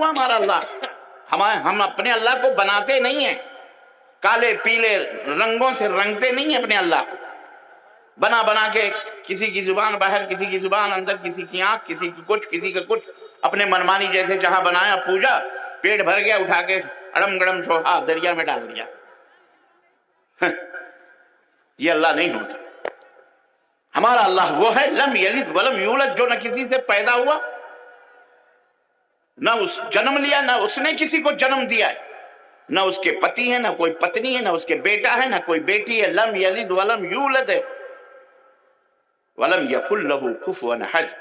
ہوا ہمارا اللہ؟ ہم اپنے اللہ کو بناتے نہیں ہیں، کالے پیلے رنگوں سے رنگتے نہیں ہیں اپنے اللہ کو، بنا بنا کے کسی کی زبان باہر، کسی کی زبان اندر، کسی کی آنکھ، کسی کی کچھ، کسی کا کچھ، اپنے منمانی جیسے جہاں بنایا پوجا، پیٹ بھر گیا، اٹھا کے اڑم گڑم چھوڑا دریا میں ڈال دیا۔ یہ اللہ نہیں ہوتا۔ ہمارا اللہ وہ ہے لم یلد ولم یولد، جو نہ کسی سے پیدا ہوا، نہ اس جنم لیا، نہ اس نے کسی کو جنم دیا ہے، نہ اس کے پتی ہے، نہ کوئی پتنی ہے، نہ اس کے بیٹا ہے، نہ کوئی بیٹی ہے۔ لم یلد ولم یولد ہے، ولم یکن لہ کفوا احد۔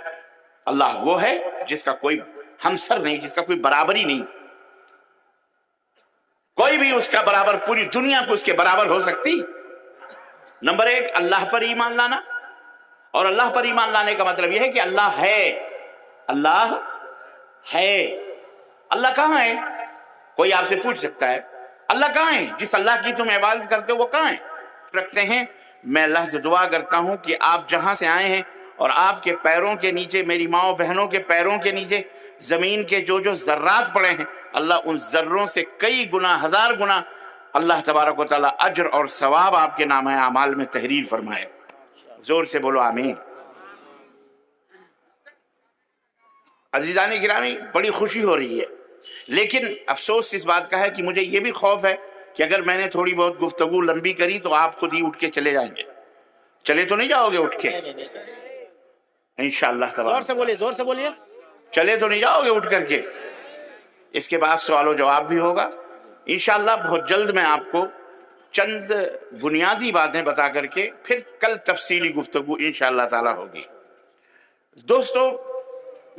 اللہ وہ ہے جس کا کوئی ہمسر نہیں، جس کا کوئی برابری نہیں، کوئی بھی اس کا برابر، پوری دنیا کو اس کے برابر ہو سکتی۔ نمبر ایک، اللہ پر ایمان لانا، اور اللہ پر ایمان لانے کا مطلب یہ ہے کہ اللہ ہے، اللہ ہے۔ اللہ کہاں ہے؟ کوئی آپ سے پوچھ سکتا ہے اللہ کہاں ہے؟ جس اللہ کی تم عبادت کرتے ہو وہ کہاں ہے؟ رکھتے ہیں۔ میں اللہ سے دعا کرتا ہوں کہ آپ جہاں سے آئے ہیں اور آپ کے پیروں کے نیچے، میری ماں و بہنوں کے پیروں کے نیچے زمین کے جو جو ذرات پڑے ہیں، اللہ ان ذروں سے کئی گنا، ہزار گنا اللہ تبارک و تعالیٰ اجر اور ثواب آپ کے نامہ اعمال میں تحریر فرمائے۔ زور سے بولو آمین۔ عزیزان گرامی، بڑی خوشی ہو رہی ہے، لیکن افسوس اس بات کا ہے کہ مجھے یہ بھی خوف ہے کہ اگر میں نے تھوڑی بہت گفتگو لمبی کری تو آپ خود ہی اٹھ کے چلے جائیں گے۔ چلے تو نہیں جاؤ گے اٹھ کے؟ انشاءاللہ تبارک۔ زور سے بولیے، زور سے بولیے۔ چلے تو نہیں جاؤ گے اٹھ کر کے؟ اس کے بعد سوال و جواب بھی ہوگا انشاءاللہ۔ بہت جلد میں آپ کو چند بنیادی باتیں بتا کر کے پھر کل تفصیلی گفتگو انشاءاللہ تعالی ہوگی۔ دوستو،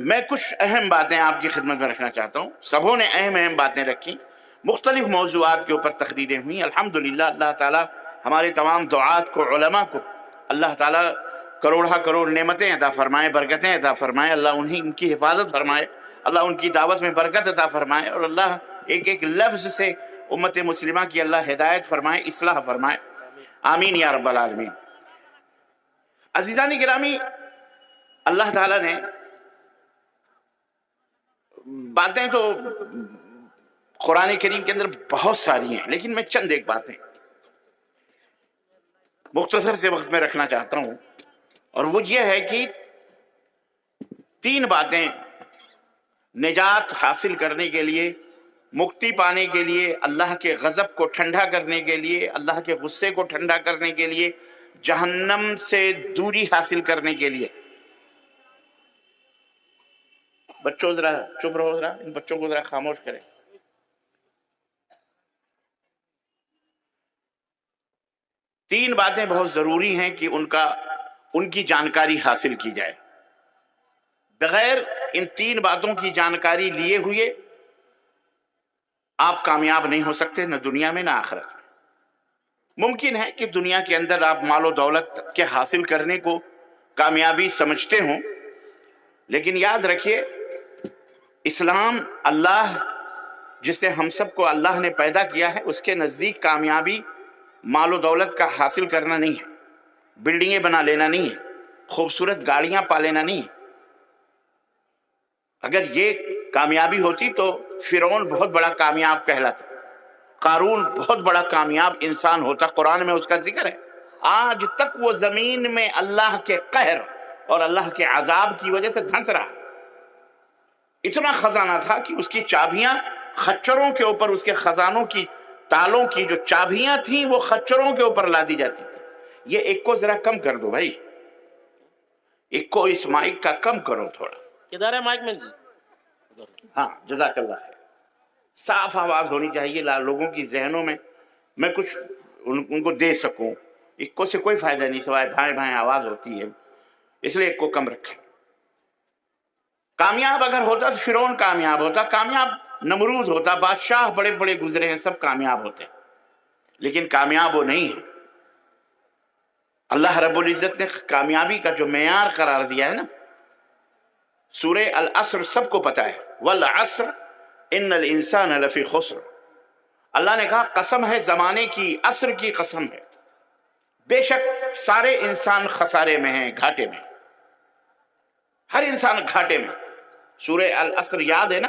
میں کچھ اہم باتیں آپ کی خدمت میں رکھنا چاہتا ہوں۔ سبوں نے اہم باتیں رکھی، مختلف موضوعات کے اوپر تقریریں ہوئیں۔ الحمدللہ اللہ تعالیٰ ہمارے تمام دعات کو، علماء کو اللہ تعالیٰ کروڑہ کروڑ نعمتیں عطا فرمائے، برکتیں عطا فرمائے، اللہ ان کی حفاظت فرمائے، اللہ ان کی دعوت میں برکت عطا فرمائے، اور اللہ ایک ایک لفظ سے امت مسلمہ کی اللہ ہدایت فرمائے، اصلاح فرمائے، آمین یا رب العالمین۔ عزیزان گرامی، اللہ تعالیٰ نے باتیں تو قرآن کریم کے اندر بہت ساری ہیں، لیکن میں چند ایک باتیں مختصر سے وقت میں رکھنا چاہتا ہوں، اور وہ یہ ہے کہ 3 باتیں نجات حاصل کرنے کے لیے، مکتی پانے کے لیے، اللہ کے غضب کو ٹھنڈا کرنے کے لیے، اللہ کے غصے کو ٹھنڈا کرنے کے لیے، جہنم سے دوری حاصل کرنے کے لیے۔ بچوں ذرا چپ رہو، ذرا ان بچوں کو ذرا خاموش کریں۔ 3 باتیں بہت ضروری ہیں کہ ان کی جانکاری حاصل کی جائے۔ بغیر ان 3 باتوں کی جانکاری لیے ہوئے آپ کامیاب نہیں ہو سکتے، نہ دنیا میں نہ آخرت میں۔ ممکن ہے کہ دنیا کے اندر آپ مال و دولت کے حاصل کرنے کو کامیابی سمجھتے ہوں، لیکن یاد رکھیے اسلام، اللہ جس سے ہم سب کو اللہ نے پیدا کیا ہے، اس کے نزدیک کامیابی مال و دولت کا حاصل کرنا نہیں ہے، بلڈنگیں بنا لینا نہیں ہے، خوبصورت گاڑیاں پا لینا نہیں ہے۔ اگر یہ کامیابی ہوتی تو فرعون بہت بڑا کامیاب کہلاتا، قارون بہت بڑا کامیاب انسان ہوتا، قرآن میں اس کا ذکر ہے۔ آج تک وہ زمین میں اللہ کے قہر اور اللہ کے عذاب کی وجہ سے دھنس رہا۔ اتنا خزانہ تھا کہ اس کی چابیاں خچروں کے اوپر، اس کے خزانوں کی تالوں کی جو چابیاں تھیں وہ خچروں کے اوپر لادی جاتی تھی۔ یہ ایک کو ذرا کم کر دو بھائی، ایک کو اس مائک کا کم کرو تھوڑا۔ کدھر ہے مائک میں؟ ہاں جزاک اللہ خیر۔ صاف آواز ہونی چاہیے لوگوں کی ذہنوں میں کچھ ان کو دے سکوں۔ ایک کو سے کوئی فائدہ نہیں، سوائے بھائیں بھائیں آواز ہوتی ہے، اس لیے ایک کو کم رکھیں۔ کامیاب اگر ہوتا تو فرعون کامیاب ہوتا، کامیاب نمرود ہوتا، بادشاہ بڑے بڑے گزرے ہیں، سب کامیاب ہوتے، لیکن کامیاب وہ نہیں ہے۔ اللہ رب العزت نے کامیابی کا جو معیار قرار دیا ہے نا، سورہ العصر سب کو پتا ہے، والعصر ان الانسان لفی خسر۔ اللہ نے کہا قسم ہے زمانے کی، عصر کی قسم ہے، بے شک سارے انسان خسارے میں ہیں، گھاٹے میں، ہر انسان گھاٹے میں۔ سورہ العصر یاد ہے نا؟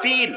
3,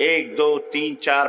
1 2 3 4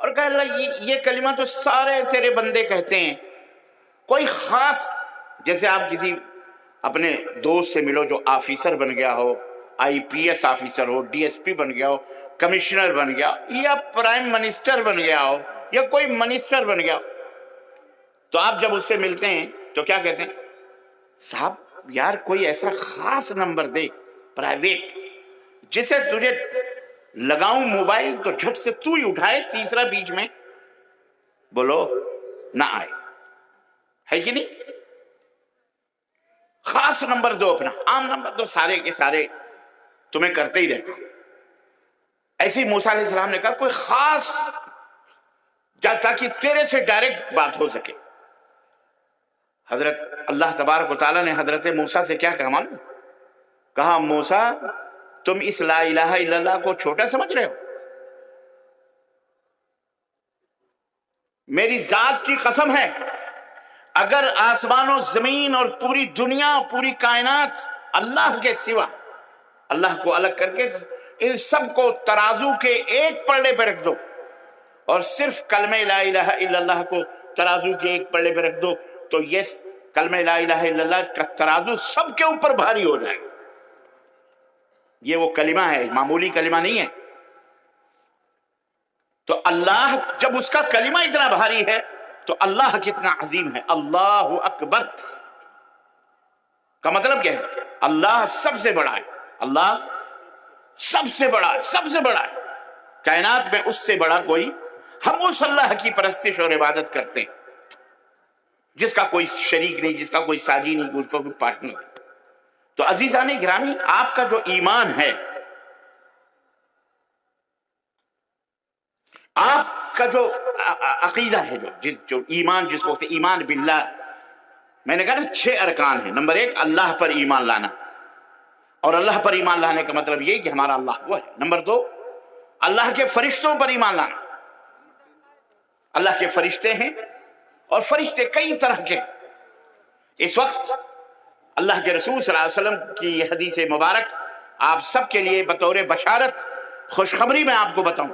اور کہا اللہ یہ کلمہ تو سارے تیرے بندے کہتے ہیں، کوئی خاص، جیسے آپ کسی اپنے دوست سے ملو جو آفیسر بن گیا ہو، آئی پی ایس آفیسر ہو، ڈی ایس پی بن گیا ہو، کمشنر بن گیا یا پرائم منسٹر بن گیا ہو یا کوئی منسٹر بن گیا ہو، تو آپ جب اس سے ملتے ہیں تو کیا کہتے ہیں؟ صاحب یار کوئی ایسا خاص نمبر دے پرائیویٹ جسے تجھے لگاؤں موبائل تو جھٹ سے تو ہی اٹھائے، تیسرا بیچ میں بولو نہ آئے، ہے کہ نہیں؟ خاص نمبر دو اپنا، عام نمبر تو سارے کے سارے تمہیں کرتے ہی رہتے۔ ایسے ہی موسیٰ علیہ السلام نے کہا کوئی خاص تاکہ تیرے سے ڈائریکٹ بات ہو سکے۔ حضرت اللہ تبارک و تعالیٰ نے حضرت موسیٰ سے کیا کہا معلوم؟ کہا موسیٰ تم اس لا الہ الا اللہ کو چھوٹا سمجھ رہے ہو؟ میری ذات کی قسم ہے اگر آسمان و زمین اور پوری دنیا پوری کائنات اللہ کے سوا، اللہ کو الگ کر کے ان سب کو ترازو کے ایک پلڑے پہ رکھ دو اور صرف کلمہ لا الہ الا اللہ کو ترازو کے ایک پلڑے پہ رکھ دو تو یہ کلمہ لا الہ الا اللہ کا ترازو سب کے اوپر بھاری ہو جائے گا۔ یہ وہ کلمہ ہے، معمولی کلمہ نہیں ہے۔ تو اللہ جب اس کا کلمہ اتنا بھاری ہے تو اللہ کتنا عظیم ہے۔ اللہ اکبر کا مطلب کیا ہے؟ اللہ سب سے بڑا ہے، اللہ سب سے بڑا ہے، سب سے بڑا ہے کائنات میں، اس سے بڑا کوئی، ہم اس اللہ کی پرستش اور عبادت کرتے ہیں جس کا کوئی شریک نہیں، جس کا کوئی ساجی نہیں، اس کا کوئی پارٹنر نہیں۔ تو عزیزان گرامی آپ کا جو ایمان ہے، آپ کا جو عقیدہ ہے، جو ایمان جس کو ایمان باللہ، میں نے کہا نا 6 ارکان ہیں۔ نمبر 1 اللہ پر ایمان لانا، اور اللہ پر ایمان لانے کا مطلب یہ کہ ہمارا اللہ وہ ہے۔ نمبر 2 اللہ کے فرشتوں پر ایمان لانا، اللہ کے فرشتے ہیں اور فرشتے کئی طرح کے۔ اس وقت اللہ کے رسول صلی اللہ علیہ وسلم کی یہ حدیث مبارک آپ سب کے لیے بطور بشارت خوشخبری میں آپ کو بتاؤں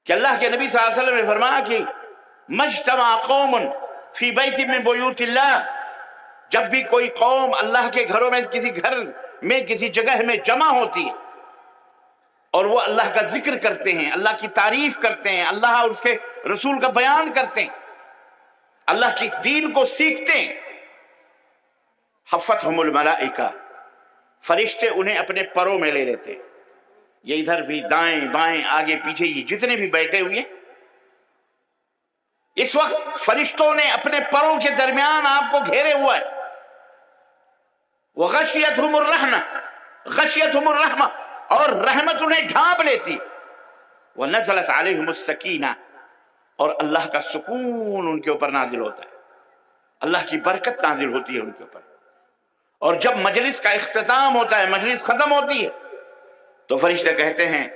کہ اللہ کے نبی صلی اللہ علیہ وسلم نے فرمایا کہ مجتمع قوم فی بیت من بیوت اللہ، جب بھی کوئی قوم اللہ کے گھروں میں، کسی گھر میں، کسی جگہ میں جمع ہوتی ہے اور وہ اللہ کا ذکر کرتے ہیں، اللہ کی تعریف کرتے ہیں، اللہ اور اس کے رسول کا بیان کرتے ہیں، اللہ کی دین کو سیکھتے ہیں، حفتہم الملائکہ، فرشتے انہیں اپنے پروں میں لے لیتے ہیں۔ یہ ادھر بھی، دائیں بائیں، آگے پیچھے، یہ جتنے بھی بیٹھے ہوئے اس وقت فرشتوں نے اپنے پروں کے درمیان آپ کو گھیرے ہوا ہے۔ وغشیتہم الرحمہ، غشیتہم الرحمہ، اور رحمت انہیں ڈھانپ لیتی۔ ونزلت علیہم السکینہ، اور اللہ کا سکون ان کے اوپر نازل ہوتا ہے، اللہ کی برکت نازل ہوتی ہے ان کے اوپر۔ اور جب مجلس کا اختتام ہوتا ہے، مجلس ختم ہوتی ہے، تو فرشتے کہتے ہیں،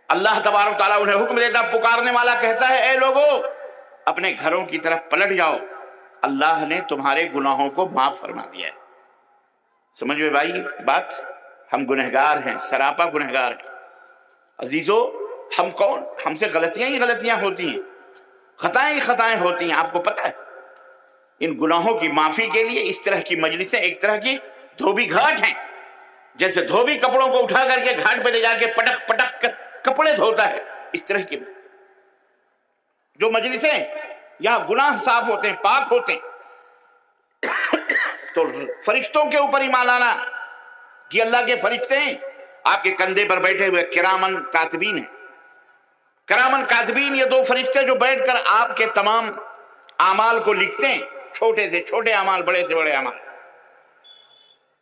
اللہ تبارک و تعالیٰ انہیں حکم دیتا، پکارنے والا کہتا ہے اے لوگو اپنے گھروں کی طرف پلٹ جاؤ، اللہ نے تمہارے گناہوں کو معاف فرما دیا ہے۔ سمجھ میں بھائی بات؟ ہم گنہگار ہیں، سراپا گنہگار ہیں۔ عزیزو ہم کون؟ ہم سے غلطیاں ہی غلطیاں ہوتی ہیں، خطائیں ہی خطائیں ہوتی ہیں۔ آپ کو پتہ ہے ان گناہوں کی معافی کے لیے اس طرح کی مجلسیں ایک طرح کی دھوبی گھاٹ ہیں، جیسے دھوبی کپڑوں کو اٹھا کر کے گھاٹ پہ لے جا کے پٹک پٹک کر کپڑے دھوتا ہے، اس طرح کی جو مجلسیں یہاں گناہ صاف ہوتے ہیں، پاک ہوتے ہیں۔ تو فرشتوں کے اوپر ایمان لانا کہ اللہ کے فرشتے ہیں آپ کے کندھے پر بیٹھے ہوئے، کرامن کاتبین ہیں۔ کرامن کاتبین یہ 2 فرشتے جو بیٹھ کر آپ کے تمام اعمال کو لکھتے ہیں، چھوٹے سے چھوٹے اعمال، بڑے سے بڑے اعمال۔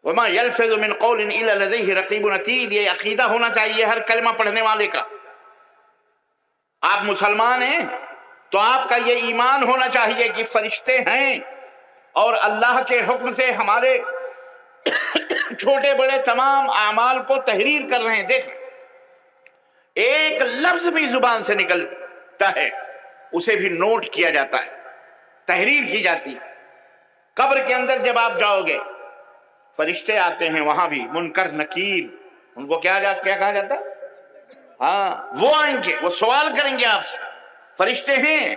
وما يلفظ من قول الا لديه رقيب عتيد، یہ عقیدہ ہونا چاہیے ہر کلمہ پڑھنے والے کا۔ آپ مسلمان ہیں تو آپ کا یہ ایمان ہونا چاہیے کہ فرشتے ہیں اور اللہ کے حکم سے ہمارے چھوٹے بڑے تمام اعمال کو تحریر کر رہے ہیں۔ دیکھ، ایک لفظ بھی زبان سے نکلتا ہے اسے بھی نوٹ کیا جاتا ہے، تحریر کی جاتی ہے۔ قبر کے اندر جب آپ جاؤ گے فرشتے آتے ہیں، وہاں بھی منکر نکیر، ان کو کیا کہا جاتا ہے؟ ہاں وہ آئیں گے، وہ سوال کریں گے آپ سے. فرشتے ہیں،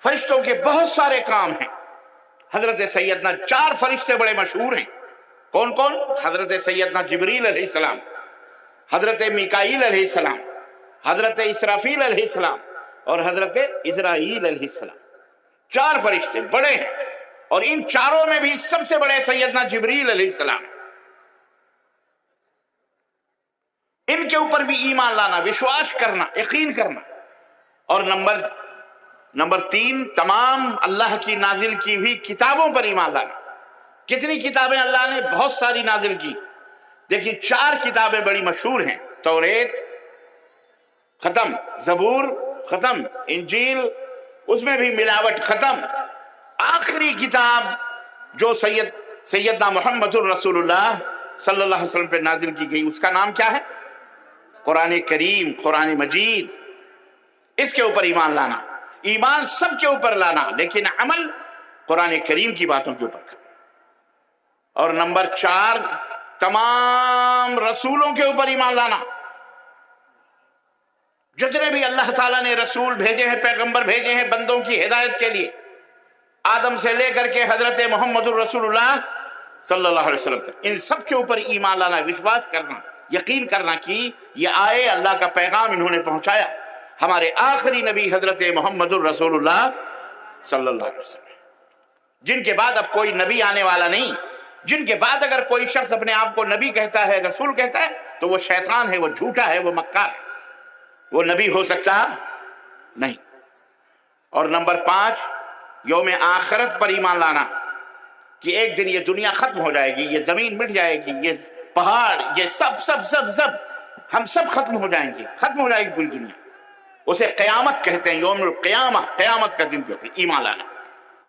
فرشتوں کے بہت سارے کام ہیں. حضرت سیدنا 4 فرشتے بڑے مشہور ہیں. کون کون؟ حضرت سیدنا جبریل علیہ السلام، حضرت میکائیل علیہ السلام، حضرت اسرافیل علیہ السلام اور حضرت اسرائیل علیہ السلام. 4 فرشتے بڑے ہیں، اور ان چاروں میں بھی سب سے بڑے سیدنا جبریل علیہ السلام. ان کے اوپر بھی ایمان لانا، وشواس کرنا، یقین کرنا. اور نمبر 3 تمام اللہ کی نازل کی ہوئی کتابوں پر ایمان لانا. کتنی کتابیں اللہ نے؟ بہت ساری نازل کی. دیکھیں 4 کتابیں بڑی مشہور ہیں: توریت ختم، زبور ختم، انجیل اس میں بھی ملاوٹ ختم. آخری کتاب جو سیدنا محمد الرسول اللہ صلی اللہ علیہ وسلم پہ نازل کی گئی، اس کا نام کیا ہے؟ قرآن کریم، قرآن مجید. اس کے اوپر ایمان لانا. ایمان سب کے اوپر لانا، لیکن عمل قرآن کریم کی باتوں کے اوپر کرنا. اور نمبر 4 تمام رسولوں کے اوپر ایمان لانا. جتنے بھی اللہ تعالیٰ نے رسول بھیجے ہیں، پیغمبر بھیجے ہیں بندوں کی ہدایت کے لیے، آدم سے لے کر کے حضرت محمد الرسول اللہ صلی اللہ علیہ وسلم تک، ان سب کے اوپر ایمان لانا، وشواس کرنا، یقین کرنا کہ یہ آئے، اللہ کا پیغام انہوں نے پہنچایا. ہمارے آخری نبی حضرت محمد الرسول اللہ صلی اللہ علیہ وسلم، جن کے بعد اب کوئی نبی آنے والا نہیں. جن کے بعد اگر کوئی شخص اپنے آپ کو نبی کہتا ہے، رسول کہتا ہے، تو وہ شیطان ہے، وہ جھوٹا ہے، وہ مکار ہے، وہ نبی ہو سکتا نہیں. اور نمبر 5 یوم آخرت پر ایمان لانا، کہ ایک دن یہ دنیا ختم ہو جائے گی، یہ زمین مٹ جائے گی، یہ پہاڑ، یہ سب ہم سب ختم ہو جائیں گے، ختم ہو جائے گی پوری دنیا. اسے قیامت کہتے ہیں، یوم القیامہ، قیامت کا دن پہ ایمان لانا.